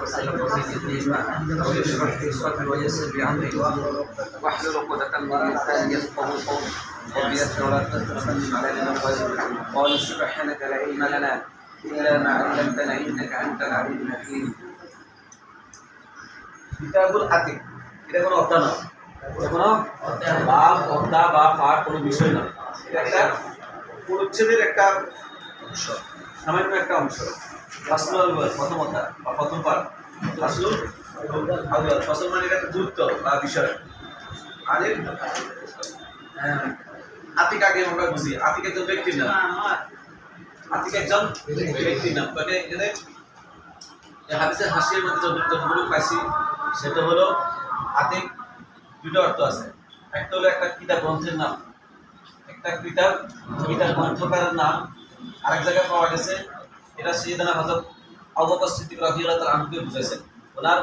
وسلم تسليما رب اشرح لي صدري ويسر لي امري واحلل عقدة من لساني يفقهوا قولي رب يسر ولا تسلم علينا قال سبحانك لا علم لنا الا ما علمتنا انك انت العليم الحكيم কিতাবুল আতিক এটা কোনো অর্থ না কোনো বাপ অর্থা বা পাঠ কোনো বিষয় না এটা একটা পরিচ্ছেদের একটা অংশ সামান্য একটা অংশ ফাসলুল আউয়াল প্রথম অধ্যায় বা প্রথম পাঠ ফাসলুল আউয়াল ফাসল মানে একটা গুরুত্ব বা বিষয় আলিফ আতিক আগে আমরা বুঝি আতিক একজন ব্যক্তির নাম আতিক একজন ব্যক্তির নাম মানে এখানে হাদিসের হাসির মধ্যে যতগুলো পাইছি সেটা হলো আতিক দুটো অর্থ আছে একটা হলো একটা কিতাব গ্রন্থের নাম একটা কিতাব গ্রন্থকারের নাম আরেক জায়গায় পাওয়া গেছে এটা সাইয়েদনা হযরত আবু বকর সিদ্দিক রাদিয়াল্লাহু তাআলা আনহুকে বুঝাইছেন ওনার